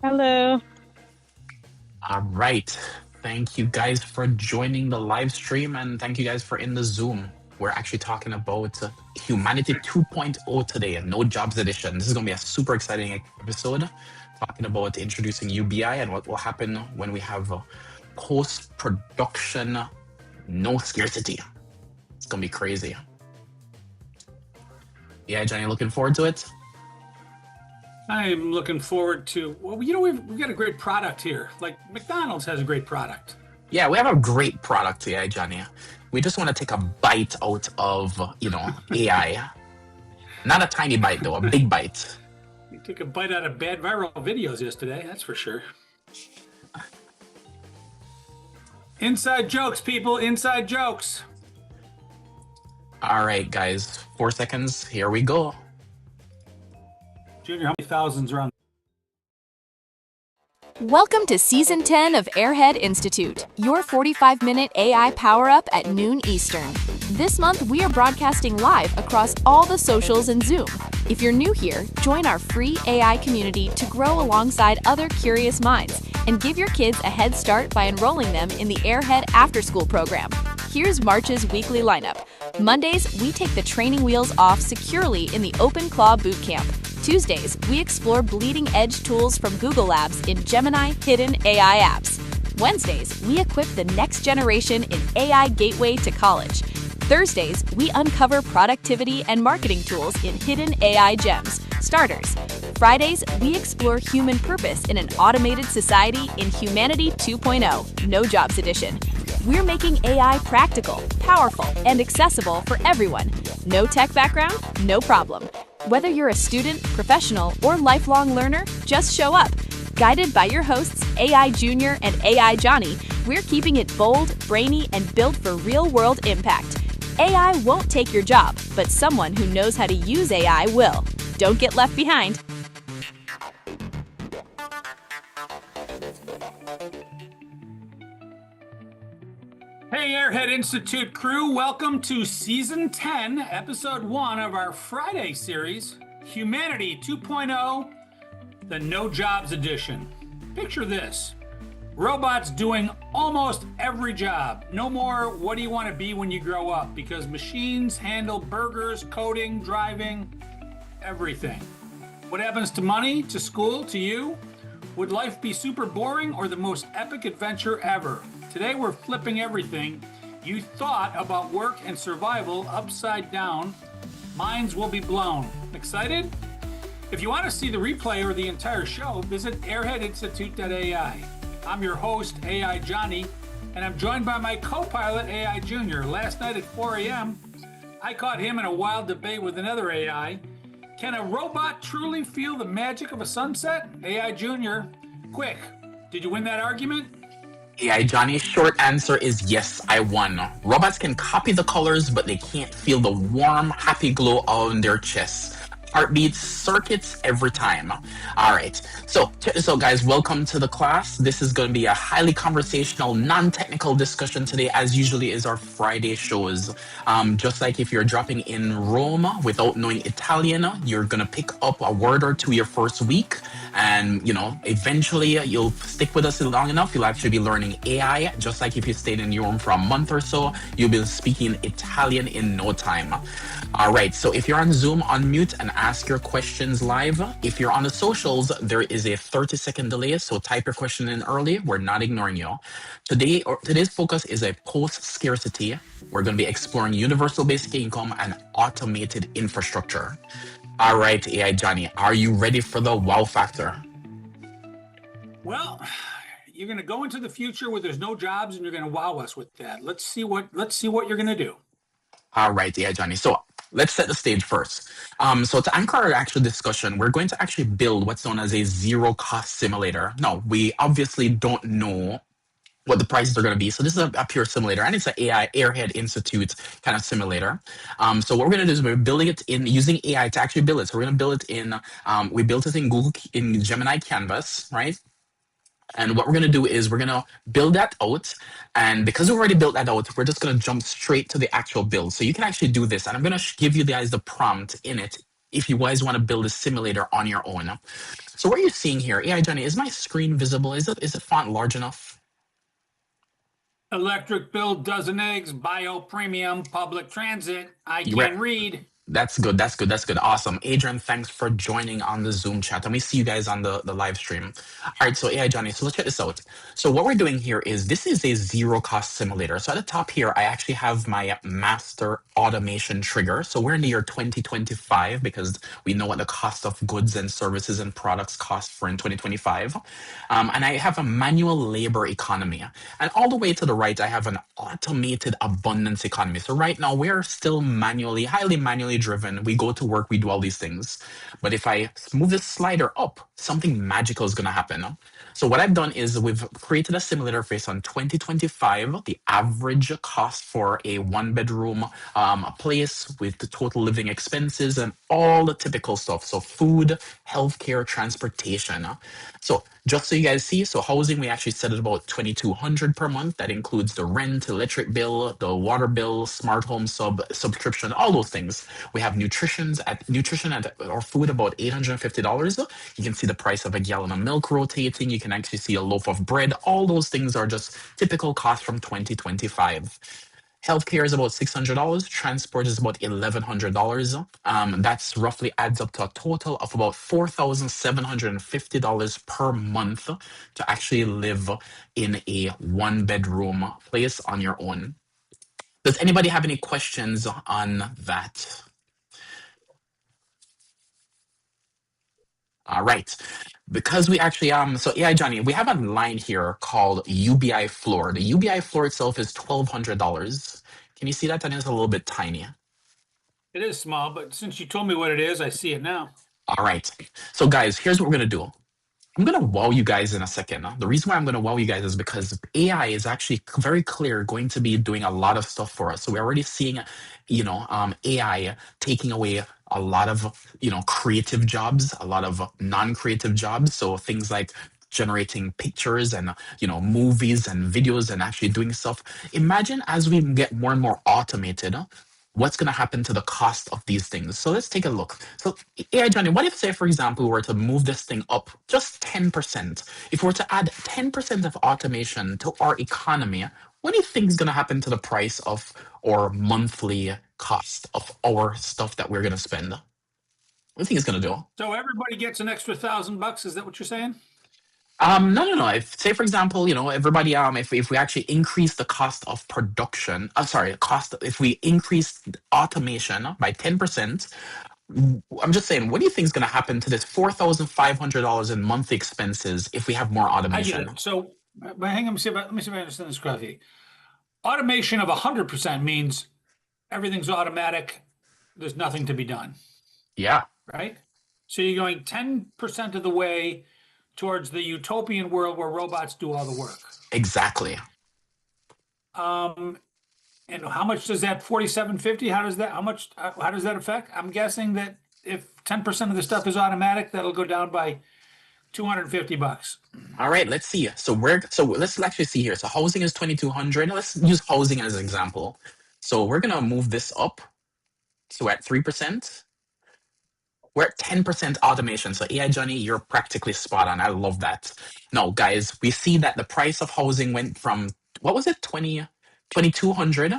Hello. All right. Thank you guys for joining the live stream and thank you guys for in the Zoom. We're actually talking about Humanity 2.0 today, No Jobs Edition. This is going to be a super exciting episode talking about introducing UBI and what will happen when we have post-production no scarcity. It's going to be crazy. Yeah, Johnny, looking forward to it? I'm looking forward to, we've got a great product here. Like McDonald's has a great product. Yeah, we have a great product here, Johnny. We just want to take a bite out of, AI. Not a tiny bite, though, a big bite. You took a bite out of bad viral videos yesterday, that's for sure. Inside jokes, people, inside jokes. All right, guys, 4 seconds. Here we go. Junior, how many thousands are on? Welcome to Season 10 of Airhead Institute, your 45-minute AI power-up at noon Eastern. This month, we are broadcasting live across all the socials and Zoom. If you're new here, join our free AI community to grow alongside other curious minds and give your kids a head start by enrolling them in the Airhead After School program. Here's March's weekly lineup. Mondays, we take the training wheels off securely in the Open Claw Bootcamp. Tuesdays, we explore bleeding-edge tools from Google Labs in Gemini Hidden AI apps. Wednesdays, we equip the next generation in AI Gateway to College. Thursdays, we uncover productivity and marketing tools in Hidden AI Gems, Starters. Fridays, we explore human purpose in an automated society in Humanity 2.0, No Jobs Edition. We're making AI practical, powerful, and accessible for everyone. No tech background? No problem. Whether you're a student, professional, or lifelong learner, just show up. Guided by your hosts, AI Junior and AI Johnny, we're keeping it bold, brainy, and built for real-world impact. AI won't take your job, but someone who knows how to use AI will. Don't get left behind. Hey, Airhead Institute crew, welcome to Season 10, Episode 1 of our Friday series, Humanity 2.0, the No Jobs Edition. Picture this. Robots doing almost every job. No more what do you want to be when you grow up, because machines handle burgers, coding, driving, everything. What happens to money, to school, to you? Would life be super boring or the most epic adventure ever? Today we're flipping everything you thought about work and survival upside down. Minds will be blown. Excited? If you want to see the replay or the entire show, visit airheadinstitute.ai. I'm your host, AI Johnny, and I'm joined by my co-pilot, AI Junior. Last night at 4 a.m., I caught him in a wild debate with another AI. Can a robot truly feel the magic of a sunset? AI Junior, quick, did you win that argument? AI Johnny's short answer is yes, I won. Robots can copy the colors, but they can't feel the warm, happy glow on their chests. Heartbeats, circuits every time. All right. So guys, welcome to the class. This is going to be a highly conversational, non-technical discussion today, as usually is our Friday shows. Just like if you're dropping in Rome without knowing Italian, you're going to pick up a word or two your first week. And, eventually you'll stick with us long enough. You'll actually be learning AI. Just like if you stayed in Rome for a month or so, you'll be speaking Italian in no time. All right. So if you're on Zoom, unmute and ask your questions live. If you're on the socials, there is a 30-second delay, so type your question in early. We're not ignoring you. Today's focus is a post-scarcity. We're going to be exploring universal basic income and automated infrastructure. All right, AI Johnny, are you ready for the wow factor? Well, you're going to go into the future where there's no jobs, and you're going to wow us with that. Let's see what you're going to do. All right, AI Johnny. So let's set the stage first. So to anchor our actual discussion, we're going to actually build what's known as a zero-cost simulator. Now, we obviously don't know what the prices are going to be. So this is a pure simulator, and it's an AI Airhead Institute kind of simulator. So what we're going to do is we're building it in using AI to actually build it. So we're going to build it in, we built it in Gemini Canvas, right? And what we're going to do is we're going to build that out. And because we already built that out, we're just going to jump straight to the actual build. So you can actually do this. And I'm going to give you guys the prompt in it if you guys want to build a simulator on your own. So what are you seeing here? AI Johnny, is my screen visible? Is it font large enough? Electric bill, dozen eggs, bio premium, public transit. I You re- can read. That's good. That's good. That's good. Awesome. Adrian, thanks for joining on the Zoom chat. And we see you guys on the live stream. All right. So AI Johnny, so let's check this out. So what we're doing here is this is a zero cost simulator. So at the top here, I actually have my master automation trigger. So we're in the year 2025 because we know what the cost of goods and services and products cost for in 2025. And I have a manual labor economy. And all the way to the right, I have an automated abundance economy. So right now, we're still highly manually driven. We go to work, we do all these things. But if I move this slider up, something magical is going to happen. So what I've done is we've created a simulator based on 2025, the average cost for a one-bedroom place with the total living expenses and all the typical stuff. So food, healthcare, transportation. So just so you guys see, so housing, we actually set it about 2,200 per month. That includes the rent, electric bill, the water bill, smart home subscription, all those things. We have nutrition or food about $850. You can see the price of a gallon of milk rotating. You can actually see a loaf of bread. All those things are just typical costs from 2025. Healthcare is about $600. Transport is about $1,100. That's roughly adds up to a total of about $4,750 per month to actually live in a one-bedroom place on your own. Does anybody have any questions on that? All right. Because we actually so AI Johnny, we have a line here called UBI floor. The UBI floor itself is $1,200. Can you see that? That is a little bit tiny. It is small, but since you told me what it is, I see it now. All right. So guys, here's what we're gonna do. I'm going to wow you guys in a second. The reason why I'm going to wow you guys is because AI is actually very clear going to be doing a lot of stuff for us. So we're already seeing, AI taking away a lot of, creative jobs, a lot of non-creative jobs. So things like generating pictures and, movies and videos and actually doing stuff. Imagine as we get more and more automated, what's going to happen to the cost of these things. So let's take a look. So AI Johnny, what if, say, for example, we were to move this thing up just 10%? If we were to add 10% of automation to our economy, what do you think is going to happen to the price of or monthly cost of our stuff that we're going to spend? What do you think it's going to do? So everybody gets an extra $1,000. Is that what you're saying? No. If, say, for example, everybody, if we actually increase the cost of production, if we increase automation by 10%, I'm just saying, what do you think is going to happen to this $4,500 in monthly expenses if we have more I get automation? it. So, but hang on, let me see if I understand this correctly. Automation of 100% means everything's automatic. There's nothing to be done, Yeah, right? So you're going 10% of the way towards the utopian world where robots do all the work. exactly. And how much does that 4750? How does that affect? I'm guessing that if 10% of the stuff is automatic, that'll go down by $250. All right, let's see. So let's actually see here. So housing is 2,200. Let's use housing as an example. So we're gonna move this up. So we're at 3%. We're at 10% automation. So AI Johnny, you're practically spot on. I love that. Now, guys, we see that the price of housing went from what was it, 2,200,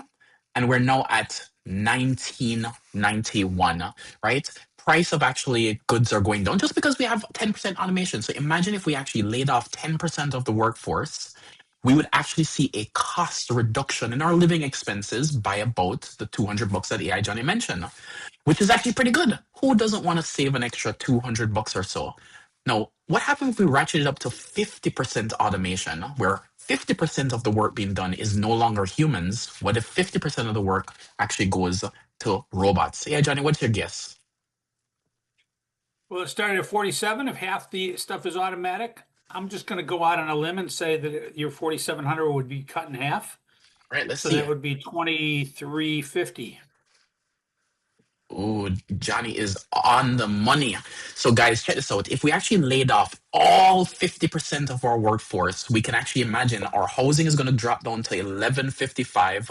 and we're now at 1991, right? Price of actually goods are going down just because we have 10% automation. So imagine if we actually laid off 10% of the workforce, we would actually see a cost reduction in our living expenses by about the $200 that AI Johnny mentioned, which is actually pretty good. Who doesn't want to save an extra $200 or so? Now, what happens if we ratchet it up to 50% automation, where 50% of the work being done is no longer humans? What if 50% of the work actually goes to robots? Yeah, Johnny, what's your guess? Well, it started at 47. If half the stuff is automatic, I'm just going to go out on a limb and say that your 4,700 would be cut in half. All right, let's So see. that would be 2,350. Ooh, Johnny is on the money. So guys, check this out. If we actually laid off all 50% of our workforce, we can actually imagine our housing is going to drop down to 1155.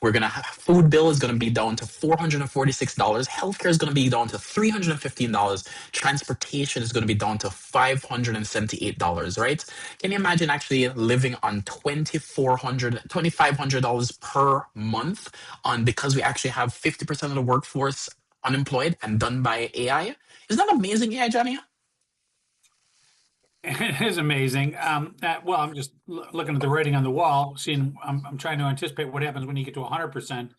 We're going to have food bill is going to be down to $446. Healthcare is going to be down to $315. Transportation is going to be down to $578, right? Can you imagine actually living on $2,500 per month on because we actually have 50% of the workforce unemployed and done by AI? Isn't that amazing, AI, Johnny? It is amazing. Well, I'm just looking at the writing on the wall, seeing. I'm trying to anticipate what happens when you get to 100%,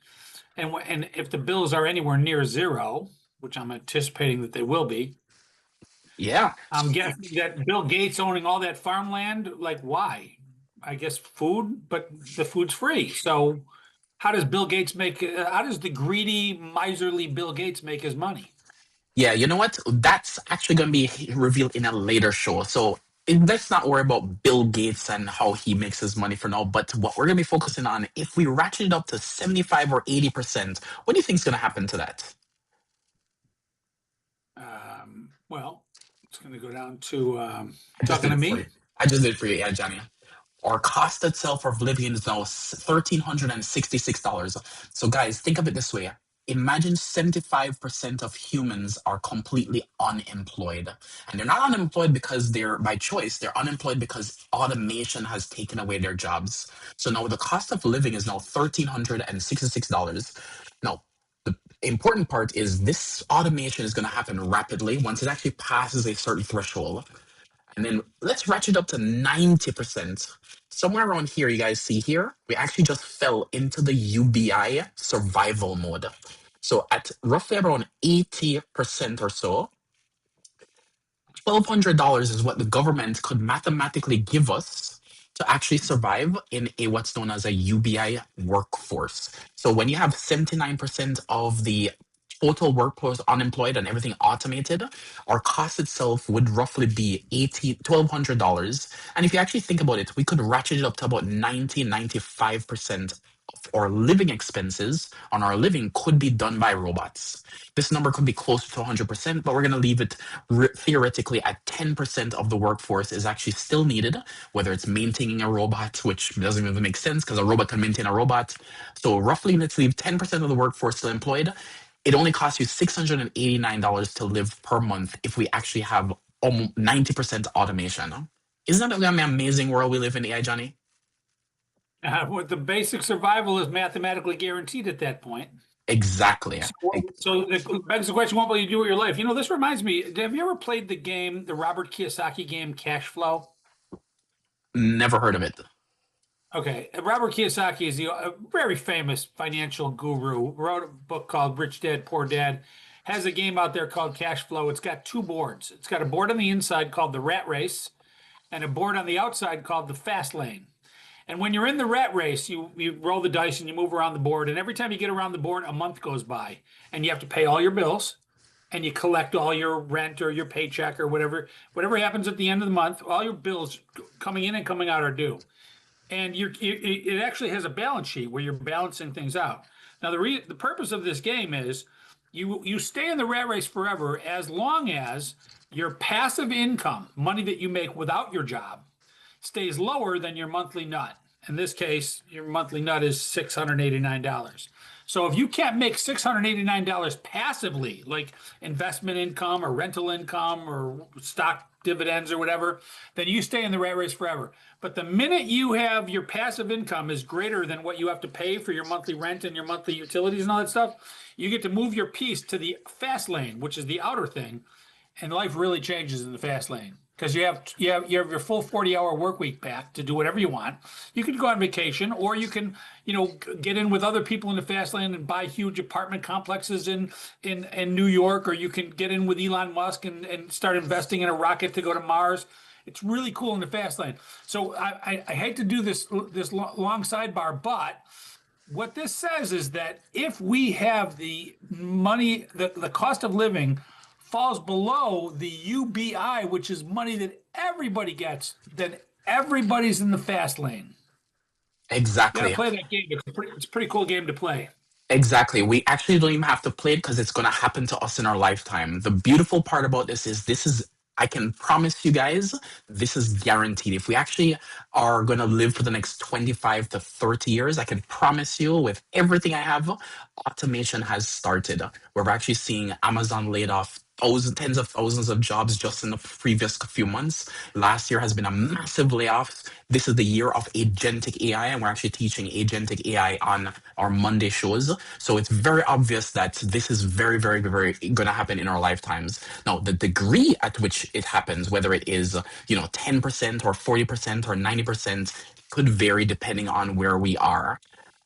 and if the bills are anywhere near zero, which I'm anticipating that they will be. Yeah. I'm guessing that Bill Gates owning all that farmland, like why? I guess food, but the food's free. So how does Bill Gates make? How does the greedy, miserly Bill Gates make his money? Yeah, you know what? That's actually going to be revealed in a later show. So let's not worry about Bill Gates and how he makes his money for now. But what we're going to be focusing on, if we ratchet it up to 75 or 80%, what do you think is going to happen to that? Well, it's going to go down to I just talking did to it for you. me. I just did it for you, yeah, Johnny. Our cost itself of living is now $1,366. So, guys, think of it this way. Imagine 75% of humans are completely unemployed. And they're not unemployed because they're by choice, they're unemployed because automation has taken away their jobs. So now the cost of living is now $1,366. Now, the important part is this automation is going to happen rapidly once it actually passes a certain threshold. And then let's ratchet up to 90%. Somewhere around here, you guys see here, we actually just fell into the UBI survival mode. So at roughly around 80% or so, $1,200 is what the government could mathematically give us to actually survive in a what's known as a UBI workforce. So when you have 79% of the total workforce unemployed and everything automated, our cost itself would roughly be $1,200. And if you actually think about it, we could ratchet it up to about 95% of our living expenses on our living could be done by robots. This number could be closer to 100%, but we're going to leave it theoretically at 10% of the workforce is actually still needed, whether it's maintaining a robot, which doesn't even make sense because a robot can maintain a robot. So roughly, let's leave 10% of the workforce still employed. It only costs you $689 to live per month if we actually have almost 90% automation. Isn't that an amazing world we live in, AI, Johnny? With the basic survival is mathematically guaranteed at that point. Exactly. So it begs the question, what will you do with your life? You know, this reminds me, have you ever played the game, the Robert Kiyosaki game, Cash Flow? Never heard of it. Okay, Robert Kiyosaki is a very famous financial guru, wrote a book called Rich Dad, Poor Dad, has a game out there called Cash Flow. It's got two boards. It's got a board on the inside called the Rat Race and a board on the outside called the Fast Lane. And when you're in the rat race, you roll the dice and you move around the board. And every time you get around the board, a month goes by and you have to pay all your bills and you collect all your rent or your paycheck or whatever happens at the end of the month. All your bills coming in and coming out are due. And it actually has a balance sheet where you're balancing things out. Now, the purpose of this game is you stay in the rat race forever as long as your passive income, money that you make without your job, stays lower than your monthly nut. In this case, your monthly nut is $689. So if you can't make $689 passively, like investment income or rental income or stock dividends or whatever, then you stay in the rat race forever. But the minute you have your passive income is greater than what you have to pay for your monthly rent and your monthly utilities and all that stuff, you get to move your piece to the fast lane, which is the outer thing, and life really changes in the fast lane. Because you have your full 40-hour work week back to do whatever you want. You can go on vacation, or you can, get in with other people in the fast lane and buy huge apartment complexes in New York, or you can get in with Elon Musk and start investing in a rocket to go to Mars. It's really cool in the fast lane. So I hate to do this long sidebar, but what this says is that if we have the money, the cost of living falls below the UBI, which is money that everybody gets, then everybody's in the fast lane. Exactly. You gotta play that game. It's a pretty cool game to play. Exactly. We actually don't even have to play it because it's going to happen to us in our lifetime. The beautiful part about this is I can promise you guys, this is guaranteed. If we actually are going to live for the next 25 to 30 years, I can promise you with everything I have, automation has started. We're actually seeing Amazon laid off thousands, tens of thousands of jobs just in the previous few months. Last year has been a massive layoff. This is the year of agentic AI, and we're actually teaching agentic AI on our Monday shows. So it's very obvious that this is very, very, very going to happen in our lifetimes. Now, the degree at which it happens, whether it is 10% or 40% or 90%, could vary depending on where we are.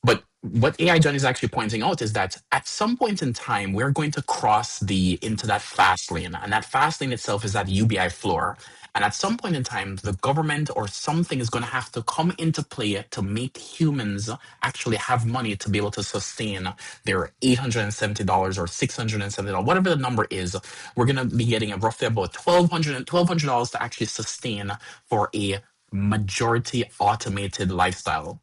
But what AI John is actually pointing out is that at some point in time, we're going to cross into that fast lane. And that fast lane itself is that UBI floor. And at some point in time, the government or something is going to have to come into play to make humans actually have money to be able to sustain their $870 or $670, whatever the number is. We're going to be getting roughly about $1,200 to actually sustain for a majority automated lifestyle.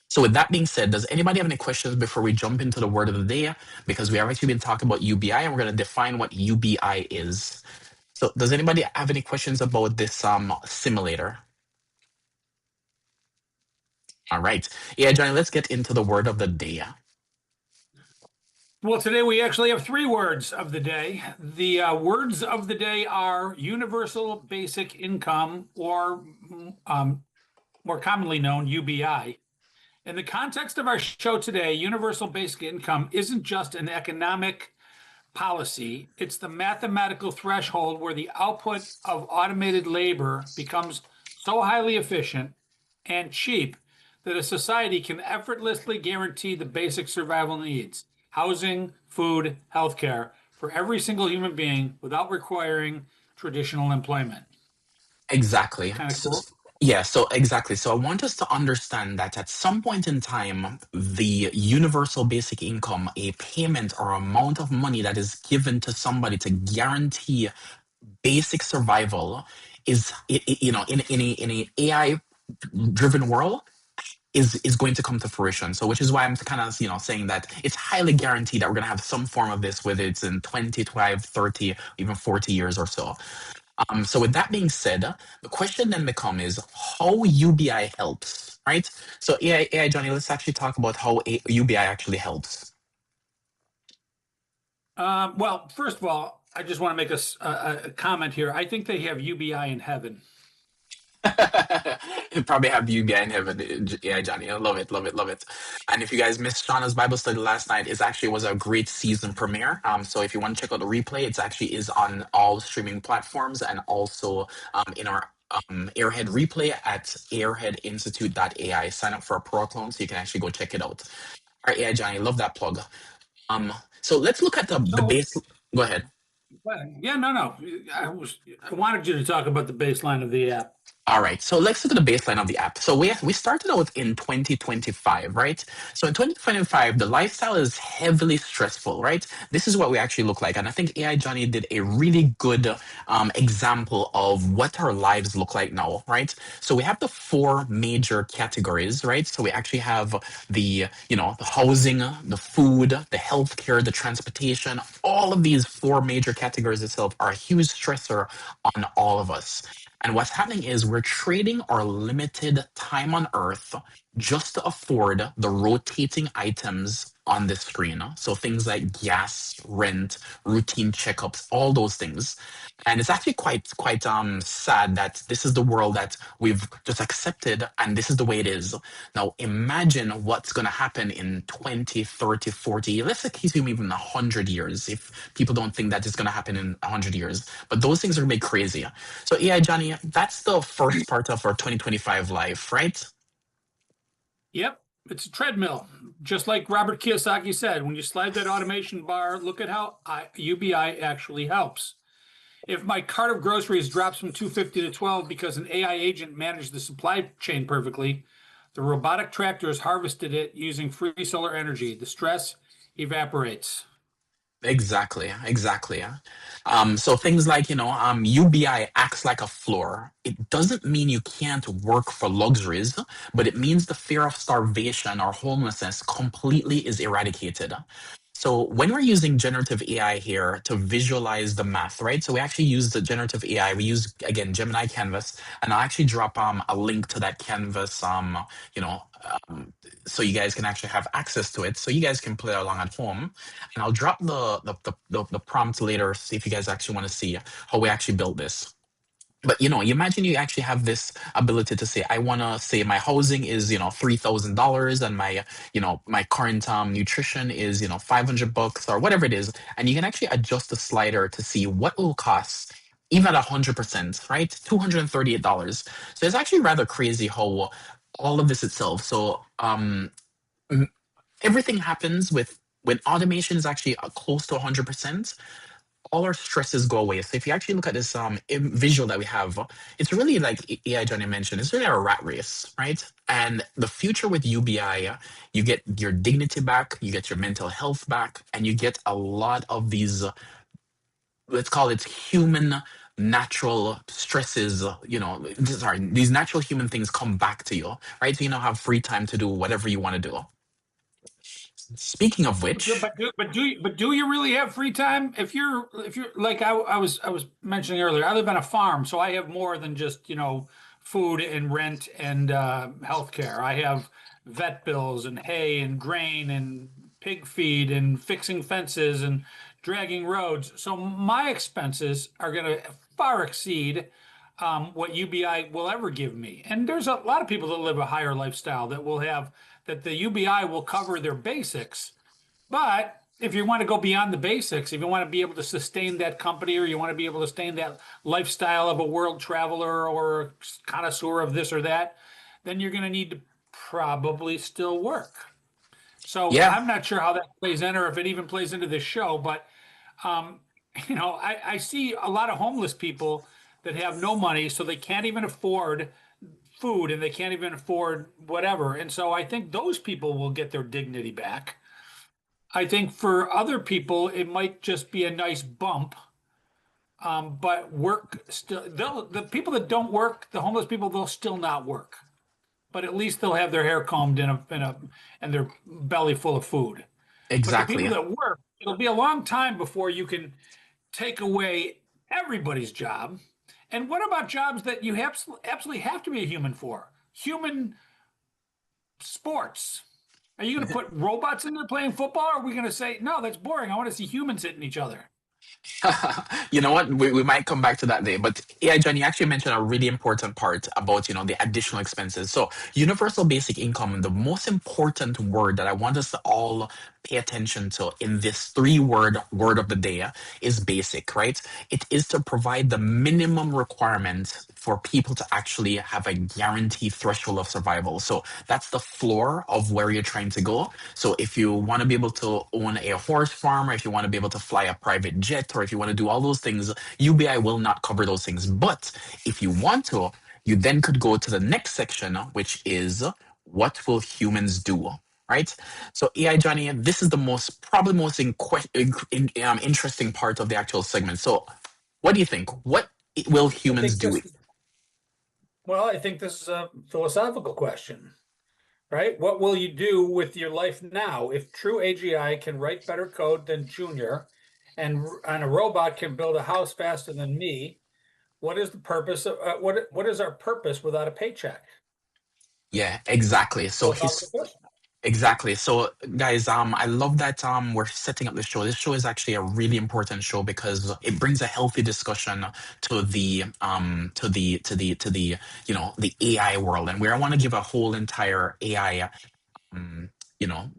So with that being said, does anybody have any questions before we jump into the word of the day? Because we have actually been talking about UBI and we're going to define what UBI is. So does anybody have any questions about this simulator? All right. Yeah, Johnny, let's get into the word of the day. Well, today we actually have 3 words of the day. The words of the day are universal basic income, or more commonly known, UBI. In the context of our show today, universal basic income isn't just an economic policy, it's the mathematical threshold where the output of automated labor becomes so highly efficient and cheap that a society can effortlessly guarantee the basic survival needs: housing, food, healthcare for every single human being without requiring traditional employment. Exactly. Kind of cool. Yeah, so exactly. So I want us to understand that at some point in time, the universal basic income, a payment or amount of money that is given to somebody to guarantee basic survival, is in a AI driven world, is going to come to fruition. So which is why I'm kind of saying that it's highly guaranteed that we're going to have some form of this, whether it's in 20, 25, 30, even 40 years or so. So with that being said, the question then becomes is how UBI helps, right? So AI Johnny, let's actually talk about how UBI actually helps. Well, first of all, I just want to make a comment here. I think they have UBI in heaven. You probably have UBI in heaven. Yeah, Johnny, I love it, love it, love it. And if you guys missed Shauna's Bible study last night, it actually was a great season premiere. So if you want to check out the replay, it actually is on all streaming platforms and also in our Airhead replay at airheadinstitute.ai. Sign up for a pro account so you can actually go check it out. All right, yeah, Johnny, love that plug. So let's look at the base. Go ahead. Yeah, no. I wanted you to talk about the baseline of the app. All right, so let's look at the baseline of the app. So we started out in 2025, right? So in 2025, the lifestyle is heavily stressful, right? This is what we actually look like. And I think AI Johnny did a really good example of what our lives look like now, right? So we have the 4 major categories, right? So we actually have the housing, the food, the healthcare, the transportation. All of these 4 major categories itself are a huge stressor on all of us. And what's happening is we're trading our limited time on Earth just to afford the rotating items on the screen. So things like gas, rent, routine checkups, all those things. And it's actually quite sad that this is the world that we've just accepted and this is the way it is. Now imagine what's going to happen in 20, 30, 40, let's assume even 100 years, if people don't think that it's going to happen in 100 years. But those things are going to be crazy. So yeah, Johnny, that's the first part of our 2025 life, right? Yep, it's a treadmill. Just like Robert Kiyosaki said, when you slide that automation bar, look at how UBI actually helps. If my cart of groceries drops from 250 to 12 because an AI agent managed the supply chain perfectly, the robotic tractors harvested it using free solar energy. The stress evaporates. Exactly. So things like, UBI acts like a floor. It doesn't mean you can't work for luxuries, but it means the fear of starvation or homelessness completely is eradicated. So when we're using generative AI here to visualize the math, right? So we actually use the generative AI. We use again Gemini Canvas, and I'll actually drop a link to that Canvas, you know, so you guys can actually have access to it, so you guys can play along at home. And I'll drop the prompt later, see if you guys actually want to see how we actually built this. But you imagine you actually have this ability to say, I want to say my housing is $3,000, and my current nutrition is $500 or whatever it is, and you can actually adjust the slider to see what will cost even at 100%, right? $238. So it's actually rather crazy how all of this itself. So everything happens with when automation is actually close to 100%, all our stresses go away. So if you actually look at this visual that we have, it's really like AI Johnny mentioned, it's really a rat race, right? And the future with UBI, you get your dignity back, you get your mental health back, and you get a lot of these, let's call it human natural stresses, sorry, these natural human things come back to you, right? So have free time to do whatever you want to do. Speaking of which, But do you really have free time? If you're like I was mentioning earlier, I live on a farm, so I have more than just food and rent and healthcare. I have vet bills and hay and grain and pig feed and fixing fences and dragging roads. So my expenses are going to far exceed what UBI will ever give me. And there's a lot of people that live a higher lifestyle that will have that the UBI will cover their basics. But if you want to go beyond the basics, if you want to be able to sustain that company, or you want to be able to sustain that lifestyle of a world traveler or a connoisseur of this or that, then you're going to need to probably still work. So yeah. I'm not sure how that plays in, or if it even plays into this show, but I see a lot of homeless people that have no money, so they can't even afford food and they can't even afford whatever. And so I think those people will get their dignity back. I think for other people, it might just be a nice bump. But work still, the people that don't work, the homeless people, they'll still not work. But at least they'll have their hair combed and their belly full of food. But the Exactly. people that work, it'll be a long time before you can take away everybody's job. And what about jobs that you absolutely have to be a human for? Human sports. Are you going to put robots in there playing football? Or are we going to say, no, that's boring. I want to see humans hitting each other? You know what? We might come back to that day. But yeah, John, you actually mentioned a really important part about, the additional expenses. So universal basic income, the most important word that I want us to all pay attention to in this word of the day is basic, right? It is to provide the minimum requirement for people to actually have a guaranteed threshold of survival. So that's the floor of where you're trying to go. So if you want to be able to own a horse farm, or if you want to be able to fly a private jet, or if you want to do all those things, UBI will not cover those things. But if you want to, you then could go to the next section, which is what will humans do? Right. So AI Johnny, this is the probably most interesting part of the actual segment. So what do you think? What will humans do? I think this is a philosophical question, right? What will you do with your life now if true AGI can write better code than Junior, and a robot can build a house faster than me? What is the purpose of what is our purpose without a paycheck? Yeah, exactly. So Philosophical question. exactly. So guys, I love that we're setting up this show. This show is actually a really important show because it brings a healthy discussion to the the AI world. And where I want to give a whole entire AI you know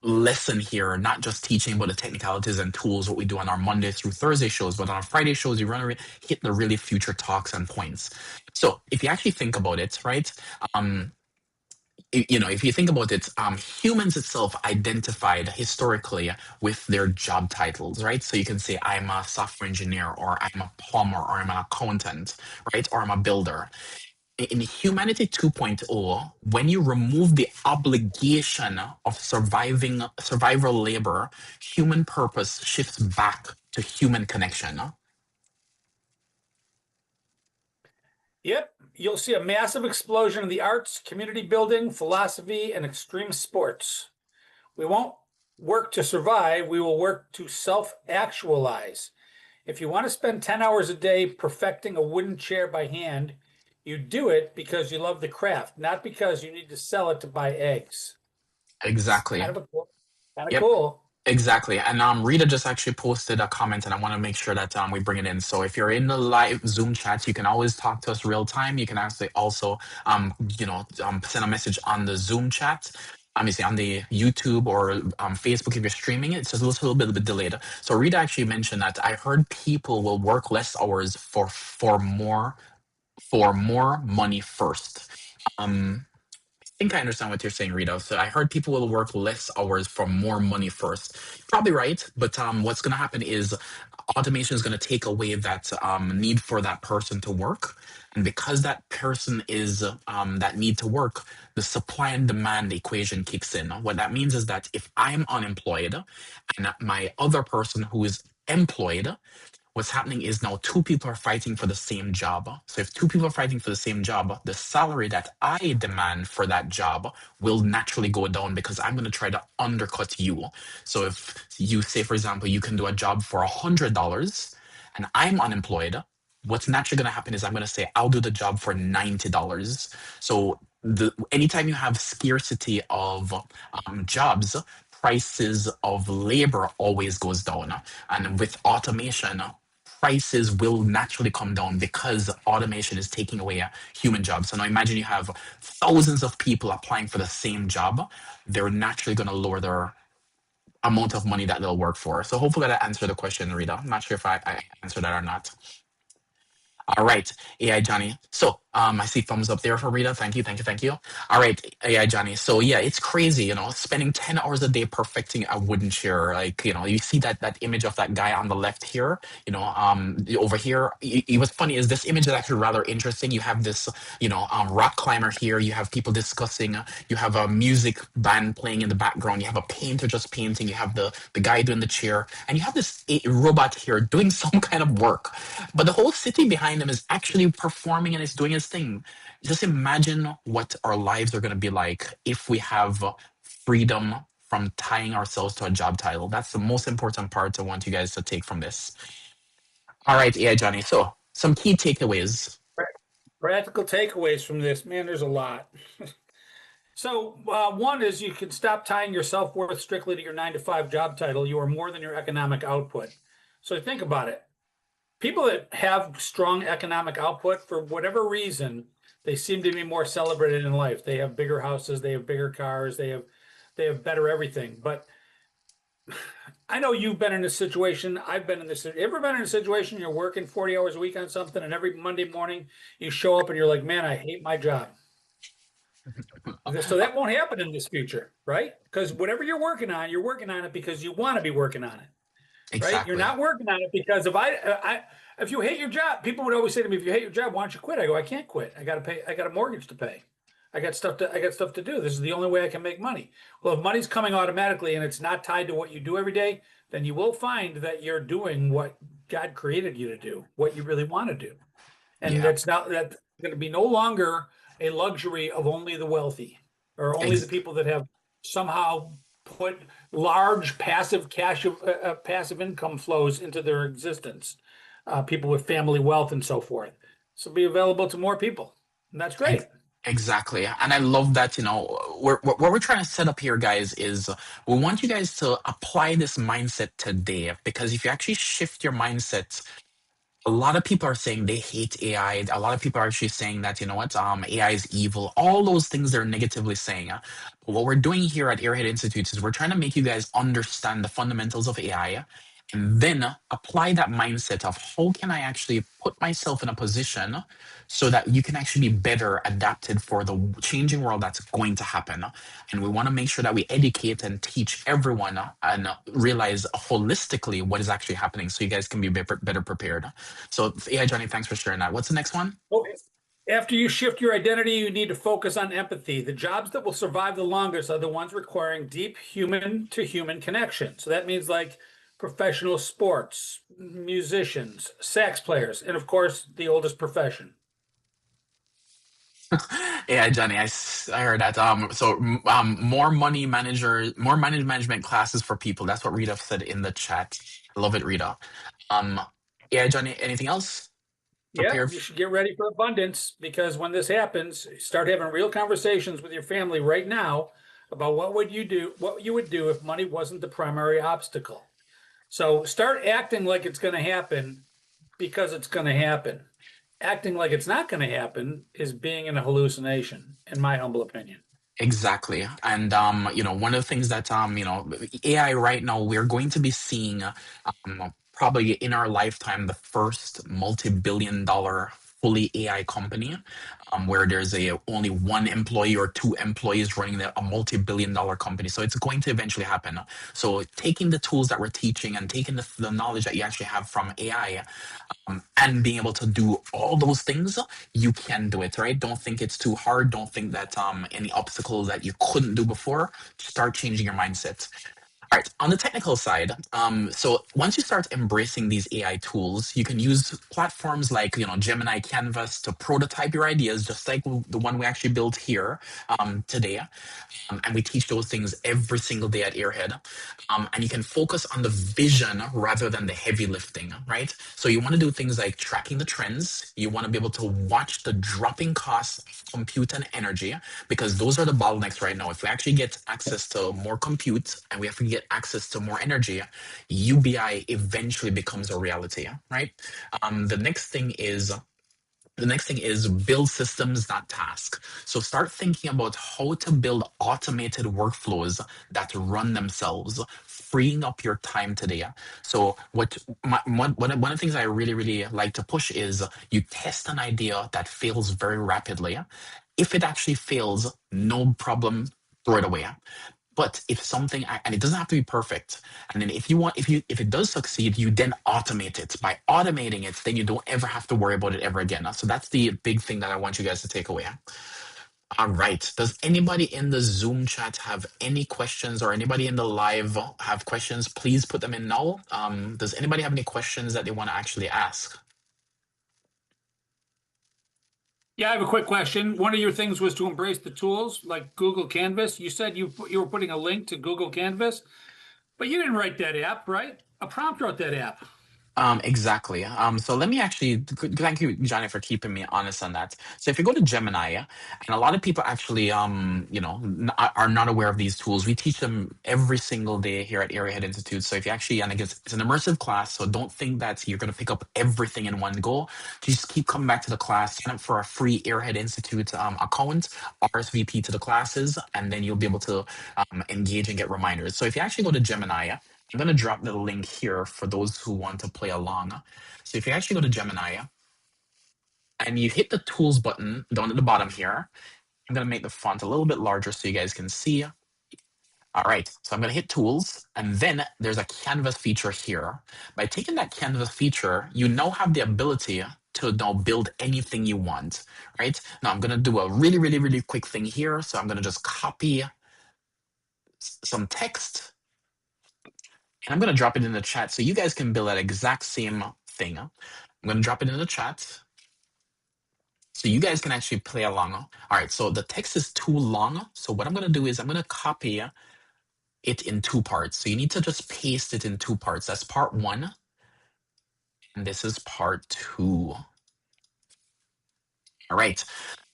lesson here, not just teaching about the technicalities and tools, what we do on our Monday through Thursday shows, but on our Friday shows, we want to hit the really future talks and points. So if you actually think about it, right? If you think about it, humans itself identified historically with their job titles, right? So you can say, I'm a software engineer, or I'm a plumber, or I'm an accountant, right? Or I'm a builder. In Humanity 2.0, when you remove the obligation of survival labor, human purpose shifts back to human connection. Yep, you'll see a massive explosion of the arts, community building, philosophy, and extreme sports. We won't work to survive. We will work to self-actualize. If you want to spend 10 hours a day perfecting a wooden chair by hand, you do it because you love the craft, not because you need to sell it to buy eggs. It's Exactly. kind of Yep. cool. Exactly. And Rita just actually posted a comment and I want to make sure that we bring it in. So if you're in the live Zoom chat, you can always talk to us real time. You can actually also send a message on the Zoom chat. You see on the YouTube or Facebook if you're streaming it. It's just a little bit delayed. So Rita actually mentioned that I heard people will work less hours for more money first. Think I understand what you're saying, Rita. So I heard people will work less hours for more money first. Probably right, but what's going to happen is automation is going to take away that need for that person to work, and because that person is that need to work, the supply and demand equation kicks in. What that means is that if I'm unemployed and my other person who is employed, what's happening is now two people are fighting for the same job. So if two people are fighting for the same job, the salary that I demand for that job will naturally go down because I'm going to try to undercut you. So if you say, for example, you can do a job for $100 and I'm unemployed, what's naturally going to happen is I'm going to say, I'll do the job for $90. So anytime you have scarcity of jobs, prices of labor always goes down. And with automation, prices will naturally come down because automation is taking away human jobs. So now imagine you have thousands of people applying for the same job. They're naturally going to lower their amount of money that they'll work for. So hopefully that answered the question, Rita. I'm not sure if I answered that or not. All right, AI Johnny. So I see thumbs up there for Rita. Thank you, thank you, thank you. All right, AI Johnny. So yeah, it's crazy, spending 10 hours a day perfecting a wooden chair. Like, you see that image of that guy on the left here, over here. What's funny is this image is actually rather interesting. You have this, rock climber here. You have people discussing. You have a music band playing in the background. You have a painter just painting. You have the guy doing the chair, and you have this robot here doing some kind of work. But the whole city behind him is actually performing and is doing his thing. Just imagine what our lives are going to be like if we have freedom from tying ourselves to a job title. That's the most important part I want you guys to take from this. All right, yeah, Johnny. So some key takeaways. Practical takeaways from this, man, there's a lot. So one is you can stop tying your self-worth strictly to your 9 to 5 job title. You are more than your economic output. So think about it. People that have strong economic output, for whatever reason, they seem to be more celebrated in life. They have bigger houses, they have bigger cars, they have better everything. But I know you've been in a situation, I've been in this. Ever been in a situation you're working 40 hours a week on something, and every Monday morning you show up and you're like, man, I hate my job. So that won't happen in this future, right? Because whatever you're working on it because you want to be working on it. Right? Exactly. You're not working on it because if you hate your job, people would always say to me, if you hate your job, why don't you quit? I go, I can't quit. I got to pay. I got a mortgage to pay. I got stuff to do. This is the only way I can make money. Well, if money's coming automatically and it's not tied to what you do every day, then you will find that you're doing what God created you to do, what you really want to do. And that's going to be no longer a luxury of only the wealthy or only the people that have somehow put large passive passive income flows into their existence, people with family wealth and so forth. So be available to more people, and that's great. Exactly. And I love that, what we're trying to set up here, guys, is we want you guys to apply this mindset today, because if you actually shift your mindset, a lot of people are saying they hate AI. A lot of people are actually saying that, AI is evil. All those things they're negatively saying. But what we're doing here at Airhead Institute is we're trying to make you guys understand the fundamentals of AI and then apply that mindset of how can I actually put myself in a position so that you can actually be better adapted for the changing world that's going to happen. And we want to make sure that we educate and teach everyone and realize holistically what is actually happening so you guys can be better prepared. So yeah, Johnny, thanks for sharing that. What's the next one? Okay. After you shift your identity, you need to focus on empathy. The jobs that will survive the longest are the ones requiring deep human-to-human connection. So that means like professional sports, musicians, sax players, and of course, the oldest profession. Yeah, Johnny, I heard that. More money management classes for people. That's what Rita said in the chat. I love it, Rita. Um, yeah, Johnny, anything else? Yeah, Prepare. you should get ready for abundance because when this happens, start having real conversations with your family right now about what you would do if money wasn't the primary obstacle. So start acting like it's going to happen because it's going to happen. Acting like it's not going to happen is being in a hallucination, in my humble opinion. Exactly. And one of the things that AI right now, we're going to be seeing probably in our lifetime the first multi-billion dollar fully AI company, where there's a only one employee or two employees running a multi-billion dollar company. So it's going to eventually happen. So taking the tools that we're teaching and taking the knowledge that you actually have from AI, and being able to do all those things, you can do it, right? Don't think it's too hard. Don't think that any obstacle that you couldn't do before. Start changing your mindset. All right, on the technical side, so once you start embracing these AI tools, you can use platforms like Gemini, Canvas to prototype your ideas, just like the one we actually built here today. And we teach those things every single day at Airhead. And you can focus on the vision rather than the heavy lifting, right? So you want to do things like tracking the trends. You want to be able to watch the dropping costs of compute and energy, because those are the bottlenecks right now. If we actually get access to more compute and we have to get access to more energy, UBI eventually becomes a reality, right? The next thing is build systems, not tasks. So start thinking about how to build automated workflows that run themselves, freeing up your time today. So one of the things I really, really like to push is you test an idea that fails very rapidly. If it actually fails, no problem, throw it away. But if something, and it doesn't have to be perfect, and then if it does succeed, you then automate it. By automating it, then you don't ever have to worry about it ever again. So that's the big thing that I want you guys to take away. All right. Does anybody in the Zoom chat have any questions, or anybody in the live have questions? Please put them in now. Does anybody have any questions that they want to actually ask? Yeah, I have a quick question. One of your things was to embrace the tools like Google Canvas. You said you were putting a link to Google Canvas, but you didn't write that app, right? A prompt wrote that app. Exactly. So let me actually thank you, Johnny, for keeping me honest on that. So if you go to Gemini, and a lot of people actually, are not aware of these tools. We teach them every single day here at Area Head Institute. So if you actually, and it's an immersive class, so don't think that you're going to pick up everything in one go. Just keep coming back to the class, sign up for a free Airhead Institute account, RSVP to the classes, and then you'll be able to engage and get reminders. So if you actually go to Gemini, I'm going to drop the link here for those who want to play along. So if you actually go to Gemini and you hit the tools button down at the bottom here, I'm going to make the font a little bit larger so you guys can see. All right, so I'm going to hit tools, and then there's a canvas feature here. By taking that canvas feature, you now have the ability to now build anything you want, right? Now I'm going to do a really, really, really quick thing here. So I'm going to just copy some text, and I'm going to drop it in the chat so you guys can build that exact same thing. I'm going to drop it in the chat so you guys can actually play along. All right, so the text is too long. So what I'm going to do is I'm going to copy it in two parts. So you need to just paste it in two parts. That's part one, and this is part two. All right.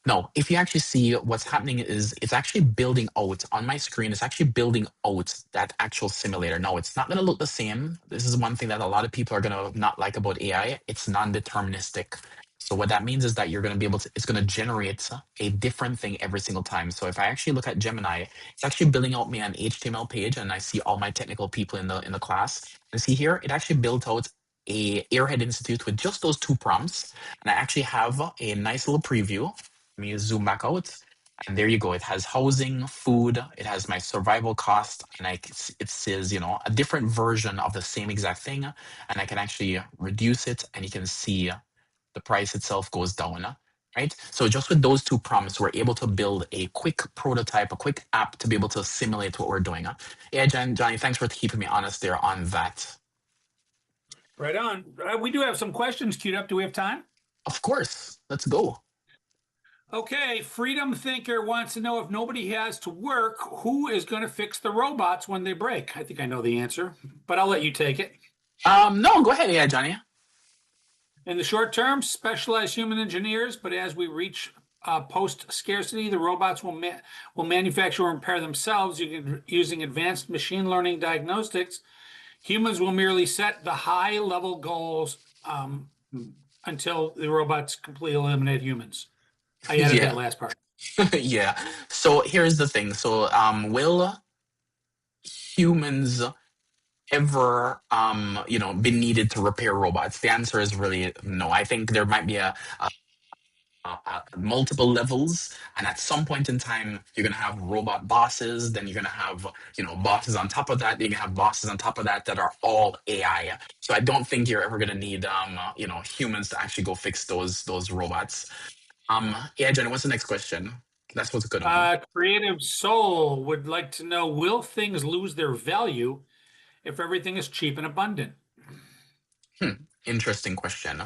Now, if you actually see what's happening is it's actually building out on my screen. It's actually building out that actual simulator. Now, it's not going to look the same. This is one thing that a lot of people are going to not like about AI. It's non-deterministic. So what that means is that you're going to be able to, it's going to generate a different thing every single time. So if I actually look at Gemini, it's actually building out me an HTML page, and I see all my technical people in the class. And see here, it actually built out a Airhead Institute with just those two prompts. And I actually have a nice little preview. Let me zoom back out. And there you go. It has housing, food, it has my survival cost, and it says, a different version of the same exact thing. And I can actually reduce it, and you can see the price itself goes down, right? So just with those two prompts, we're able to build a quick prototype, a quick app to be able to simulate what we're doing. Yeah, Johnny, thanks for keeping me honest there on that. Right on. We do have some questions queued up. Do we have time? Of course. Let's go. Okay, Freedom Thinker wants to know if nobody has to work, who is going to fix the robots when they break? I think I know the answer, but I'll let you take it. No, go ahead, yeah, Johnny. In the short term, specialized human engineers, but as we reach post-scarcity, the robots will manufacture and repair themselves using advanced machine learning diagnostics. Humans will merely set the high-level goals until the robots completely eliminate humans. I added that Yeah, last part. yeah. So here's the thing. So, will humans ever, be needed to repair robots? The answer is really no. I think there might be multiple levels, and at some point in time you're going to have robot bosses, then you're going to have bosses on top of that, you're going to have bosses on top of that that are all AI. So I don't think you're ever going to need humans to actually go fix those robots. Yeah, Jenny, what's the next question? That was a good one. Creative Soul would like to know, will things lose their value if everything is cheap and abundant? Interesting question.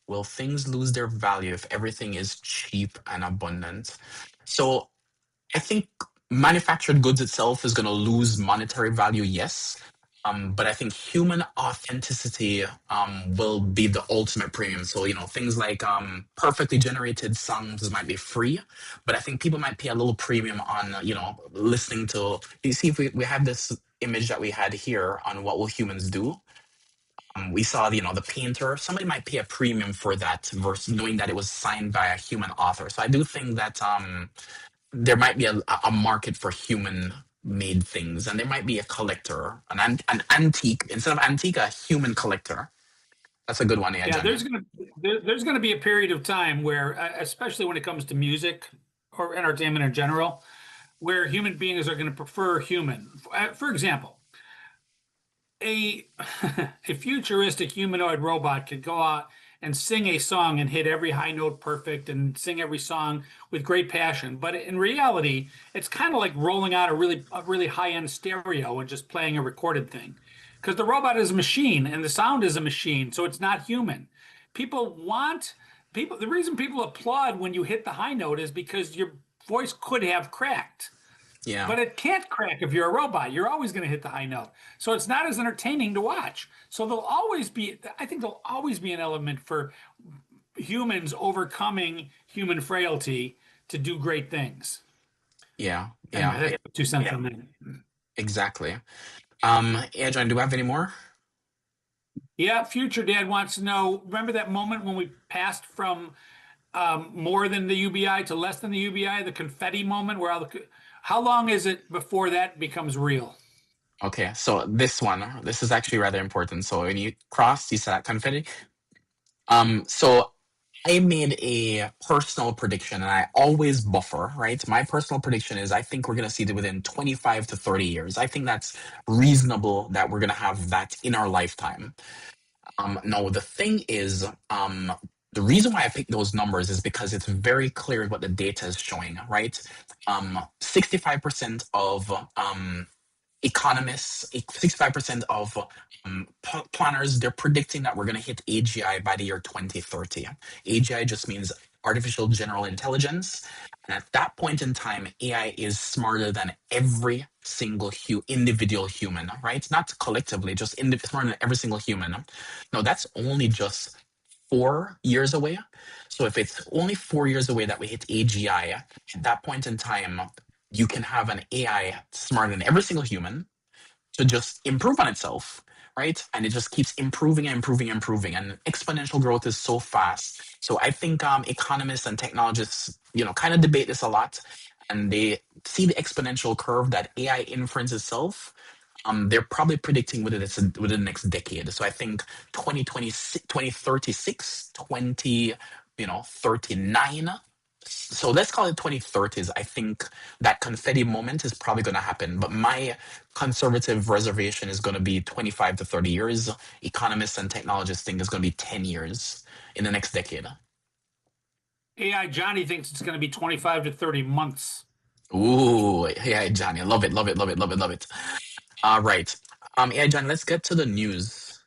Will things lose their value if everything is cheap and abundant? So I think manufactured goods itself is going to lose monetary value, yes. But I think human authenticity will be the ultimate premium. So, things like perfectly generated songs might be free, but I think people might pay a little premium on, listening to. You see, if we have this image that we had here on what will humans do. We saw, the painter. Somebody might pay a premium for that versus knowing that it was signed by a human author. So I do think that there might be a market for human made things, and there might be a collector, an antique, instead of antique, a human collector. That's a good one, yeah, Yeah, Johnny. there's gonna be a period of time where, especially when it comes to music or entertainment in general, where human beings are going to prefer human. For example, a a futuristic humanoid robot could go out and sing a song and hit every high note perfect and sing every song with great passion. But in reality, it's kind of like rolling out a really high-end stereo and just playing a recorded thing. Because the robot is a machine and the sound is a machine, so it's not human. People want the reason people applaud when you hit the high note is because your voice could have cracked. Yeah, But it can't crack if you're a robot. You're always going to hit the high note. So it's not as entertaining to watch. So I think there'll always be an element for humans overcoming human frailty to do great things. yeah, Anyway, yeah, that's 2 cents on that. exactly. Yeah, Johnny, do we have any more? Yeah, Future Dad wants to know, remember that moment when we passed from more than the UBI to less than the UBI, the confetti moment where how long is it before that becomes real? Okay, so this is actually rather important. So when you cross, you said that confetti. So I made a personal prediction, and I always buffer, right? My personal prediction is I think we're going to see it within 25 to 30 years. I think that's reasonable that we're going to have that in our lifetime. No, the thing is, the reason why I picked those numbers is because it's very clear what the data is showing, right? 65% of economists, 65% of planners, they're predicting that we're going to hit AGI by the year 2030. AGI just means artificial general intelligence. And at that point in time, AI is smarter than every single individual human, right? Not collectively, just smarter than every single human. No, that's only just 4 years away. So if it's only 4 years away that we hit AGI, at that point in time, you can have an AI smarter than every single human to just improve on itself, right? And it just keeps improving and improving and improving. And exponential growth is so fast. So I think economists and technologists, kind of debate this a lot, and they see the exponential curve that AI inference itself. They're probably predicting within the next decade. So I think 2026, 2036, 39. So let's call it 2030s. I think that confetti moment is probably going to happen. But my conservative reservation is going to be 25 to 30 years. Economists and technologists think it's going to be 10 years in the next decade. AI Johnny thinks it's going to be 25 to 30 months. Ooh, yeah, Johnny. Love it, love it, love it, love it, love it. All right. Yeah, Johnny, let's get to the news.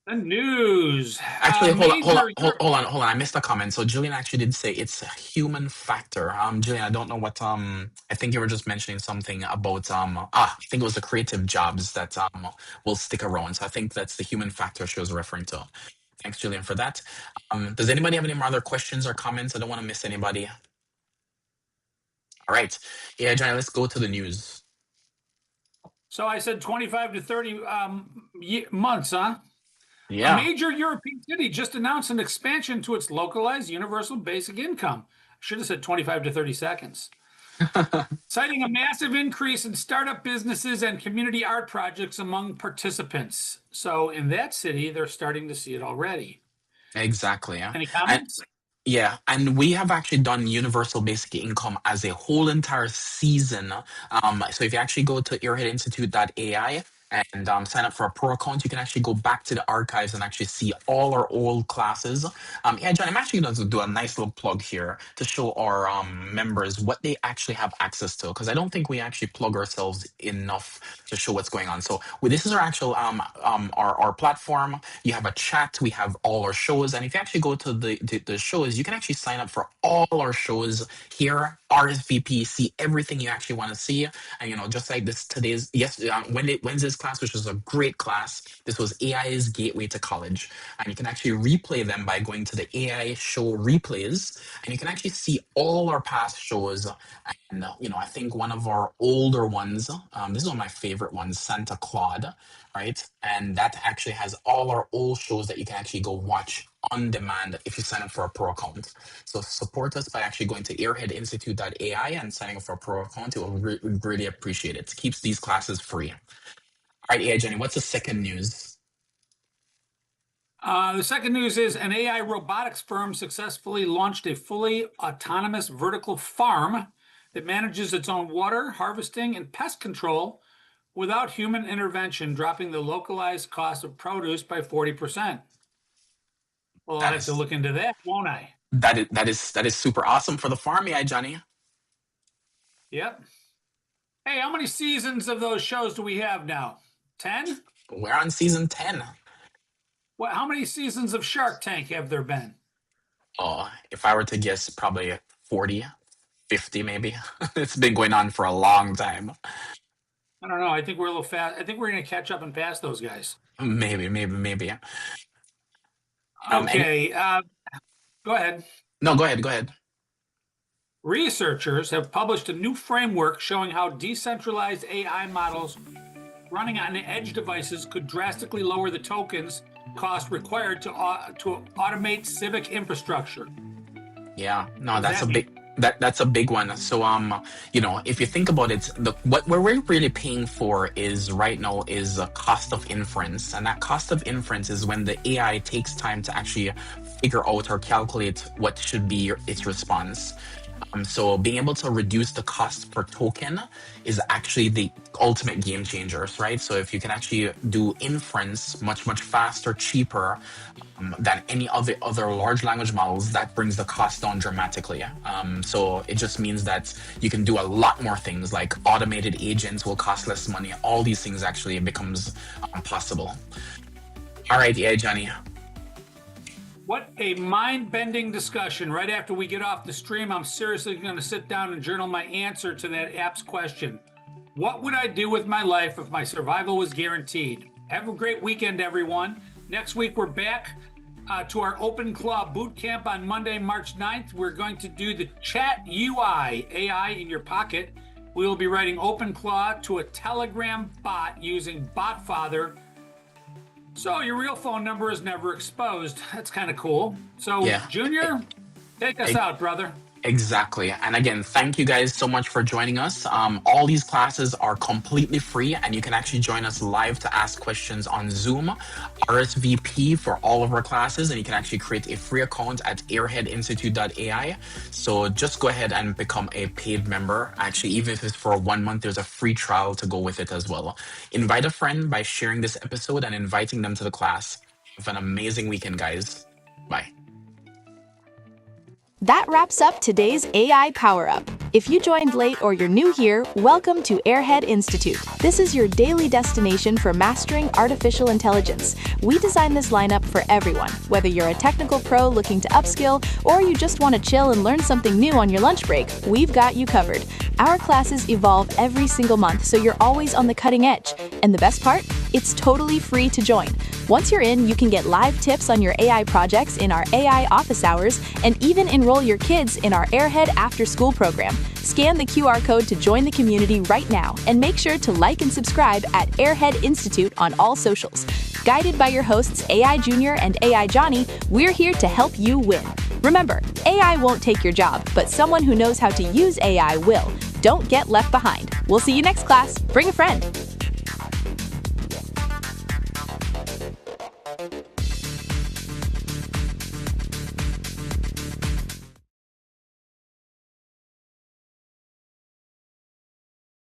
The news. Actually, Major Europe. hold on. I missed a comment. So Jillian actually did say it's a human factor. Jillian, I don't know what I think you were just mentioning something about I think it was the creative jobs that will stick around. So I think that's the human factor she was referring to. Thanks, Jillian, for that. Does anybody have any more other questions or comments? I don't want to miss anybody. All right. Yeah, Johnny, let's go to the news. So I said 25 to 30 months, huh? Yeah. A major European city just announced an expansion to its localized universal basic income. Should have said 25 to 30 seconds. Citing a massive increase in startup businesses and community art projects among participants. So in that city, they're starting to see it already. Exactly. Yeah. Any comments? Yeah, and we have actually done universal basic income as a whole entire season. So if you actually go to earheadinstitute.ai and sign up for a pro account, you can actually go back to the archives and actually see all our old classes. Yeah, John, I'm actually going to do a nice little plug here to show our members what they actually have access to, because I don't think we actually plug ourselves enough to show what's going on. So this is our actual our platform. You have a chat. We have all our shows, and if you actually go to the shows, you can actually sign up for all our shows here. RSVP, see everything you actually want to see, and just like this Wednesday's class, which was a great class. This was AI's gateway to college, and you can actually replay them by going to the AI show replays, and you can actually see all our past shows. And I think one of our older ones, this is one of my favorite ones, Santa Claude, right? And that actually has all our old shows that you can actually go watch on demand if you sign up for a pro account. So support us by actually going to earheadinstitute.ai and signing up for a pro account. We really appreciate it. It keeps these classes free. All right, AI Jenny, what's the second news? The second news is an AI robotics firm successfully launched a fully autonomous vertical farm that manages its own water, harvesting, and pest control without human intervention, dropping the localized cost of produce by 40%. Well, I'll have to look into that, won't I? That is super awesome for the farm, AI Johnny. Yep. Hey, how many seasons of those shows do we have now? 10? We're on season 10. Well, how many seasons of Shark Tank have there been? Oh, if I were to guess, probably 40, 50 maybe. It's been going on for a long time. I don't know. I think we're a little fast. I think we're going to catch up and pass those guys. Maybe. Okay. Go ahead. No, go ahead. Researchers have published a new framework showing how decentralized AI models running on edge devices could drastically lower the tokens cost required to automate civic infrastructure. Yeah, no, that's a big one. So if you think about it, what we're really paying for is right now is a cost of inference, and that cost of inference is when the AI takes time to actually figure out or calculate what should be its response. So being able to reduce the cost per token is actually the ultimate game changers, right? So if you can actually do inference much faster, cheaper than any other large language models, that brings the cost down dramatically. So it just means that you can do a lot more things, like automated agents will cost less money. All these things actually becomes possible. All right, yeah, Johnny. What a mind-bending discussion. Right after we get off the stream, I'm seriously going to sit down and journal my answer to that app's question. What would I do with my life if my survival was guaranteed? Have a great weekend, everyone. Next week, we're back to our Open Claw boot camp on Monday, March 9th. We're going to do the Chat UI, AI in your pocket. We will be writing Open Claw to a Telegram bot using BotFather. So your real phone number is never exposed. That's kind of cool. So, yeah. Junior, take us out, brother. Exactly. And again, thank you guys so much for joining us. All these classes are completely free, and you can actually join us live to ask questions on Zoom. RSVP for all of our classes, and you can actually create a free account at airheadinstitute.ai. So just go ahead and become a paid member. Actually, even if it's for 1 month, there's a free trial to go with it as well. Invite a friend by sharing this episode and inviting them to the class. Have an amazing weekend, guys. Bye. That wraps up today's AI Power Up. If you joined late or you're new here, welcome to Airhead Institute. This is your daily destination for mastering artificial intelligence. We designed this lineup for everyone, whether you're a technical pro looking to upskill or you just want to chill and learn something new on your lunch break, we've got you covered. Our classes evolve every single month, so you're always on the cutting edge. And the best part? It's totally free to join. Once you're in, you can get live tips on your AI projects in our AI office hours and even enroll your kids in our Airhead After School program. Scan the QR code to join the community right now and make sure to like and subscribe at Airhead Institute on all socials. Guided by your hosts AI Junior and AI Johnny, we're here to help you win. Remember, AI won't take your job, but someone who knows how to use AI will. Don't get left behind. We'll see you next class. Bring a friend.